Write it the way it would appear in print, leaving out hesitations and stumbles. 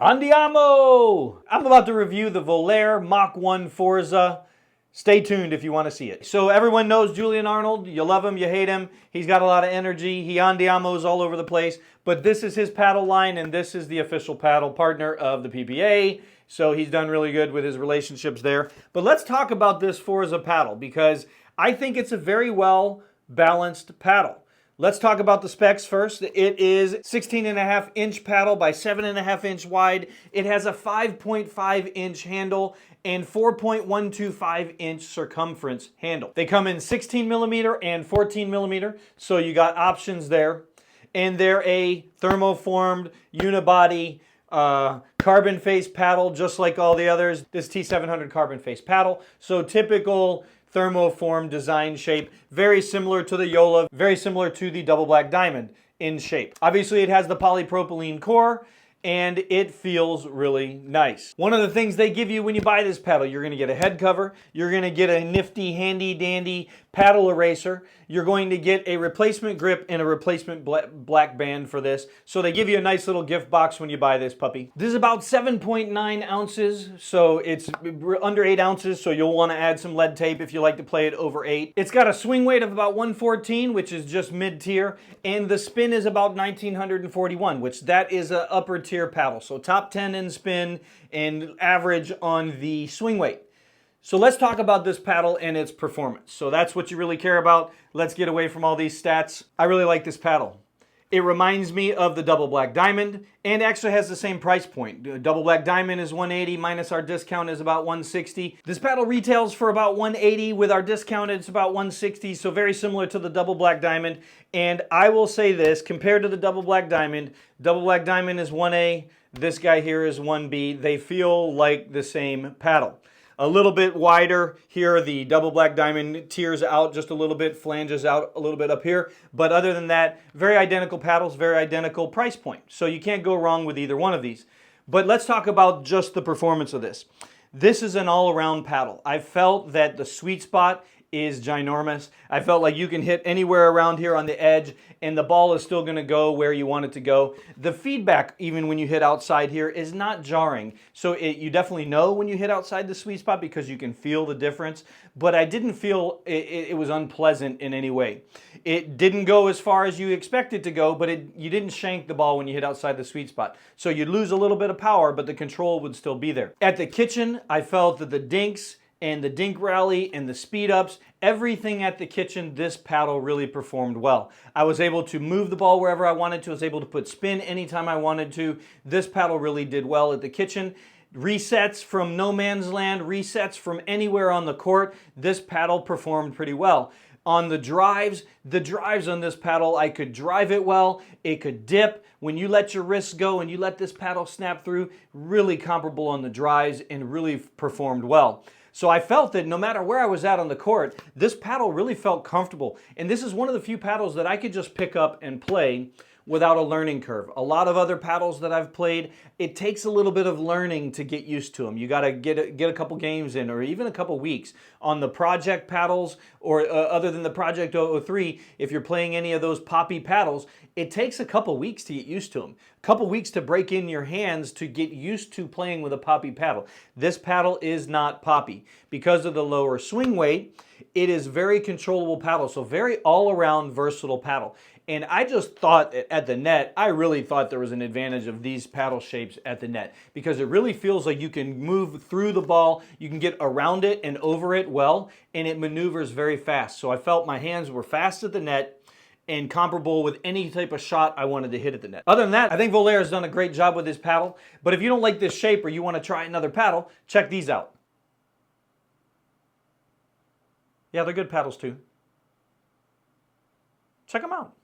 Andiamo! I'm about to review the Volair Mach 1 Forza. Stay tuned if you want to see it. So everyone knows Julian Arnold. You love him, you hate him. He's got a lot of energy. He andiamos all over the place. But this is his paddle line, and this is the official paddle partner of the PPA. So he's done really good with his relationships there. But let's talk about this Forza paddle, because I think it's a very well balanced paddle. Let's talk about the specs first. It is 16.5 inch paddle by 7.5 inch wide. It has a 5.5 inch handle and 4.125 inch circumference handle. They come in 16 millimeter and 14 millimeter, so you got options there. And they're a thermoformed unibody carbon face paddle, just like all the others. This T700 carbon face paddle. So typical thermoform design shape, very similar to the Yola, very similar to the double black diamond in shape. Obviously it has the polypropylene core and it feels really nice. One of the things they give you when you buy this paddle, you're gonna get a head cover, you're gonna get a nifty handy dandy paddle eraser, you're going to get a replacement grip and a replacement black band for this. So they give you a nice little gift box when you buy this puppy. This is about 7.9 ounces, so it's under 8 ounces, so you'll wanna add some lead tape if you like to play it over 8. It's got a swing weight of about 114, which is just mid-tier, and the spin is about 1941, which that is an upper tier paddle. So top 10 in spin and average on the swing weight. So let's talk about this paddle and its performance. So that's what you really care about. Let's get away from all these stats. I really like this paddle. It reminds me of the double black diamond and actually has the same price point. Double black diamond is $180 minus our discount is about $160. This paddle retails for about $180. With our discount it's about $160, so very similar to the double black diamond. And I will say this, compared to the double black diamond is 1A, this guy here is 1B. They feel like the same paddle. A little bit wider here, the double black diamond tears out just a little bit, flanges out a little bit up here. But other than that, very identical paddles, very identical price point. So you can't go wrong with either one of these. But let's talk about just the performance of this. This is an all-around paddle. I felt that the sweet spot is ginormous. I felt like you can hit anywhere around here on the edge and the ball is still gonna go where you want it to go. The feedback, even when you hit outside here, is not jarring. So you definitely know when you hit outside the sweet spot because you can feel the difference, but I didn't feel it was unpleasant in any way. It didn't go as far as you expected to go, but you didn't shank the ball when you hit outside the sweet spot. So you'd lose a little bit of power, but the control would still be there. At the kitchen, I felt that the dinks and the dink rally and the speed ups, everything at the kitchen, this paddle really performed well. I was able to move the ball wherever I wanted to. I was able to put spin anytime I wanted to. This paddle really did well at the kitchen. Resets from no man's land, resets from anywhere on the court, this paddle performed pretty well. On the drives on this paddle, I could drive it well, it could dip. When you let your wrists go and you let this paddle snap through, really comparable on the drives and really performed well. So I felt that no matter where I was at on the court, this paddle really felt comfortable. And this is one of the few paddles that I could just pick up and play without a learning curve. A lot of other paddles that I've played, it takes a little bit of learning to get used to them. You got to get a couple games in, or even a couple weeks. On the Project paddles, or other than the Project 003, if you're playing any of those poppy paddles, it takes a couple weeks to get used to them. A couple weeks to break in your hands to get used to playing with a poppy paddle. This paddle is not poppy. Because of the lower swing weight, it is very controllable paddle, so very all-around versatile paddle. And I just thought at the net, I really thought there was an advantage of these paddle shapes at the net, because it really feels like you can move through the ball, you can get around it and over it well, and it maneuvers very fast. So I felt my hands were fast at the net and comparable with any type of shot I wanted to hit at the net. Other than that, I think Volair has done a great job with this paddle, but if you don't like this shape or you want to try another paddle, check these out. Yeah, they're good paddles too. Check them out.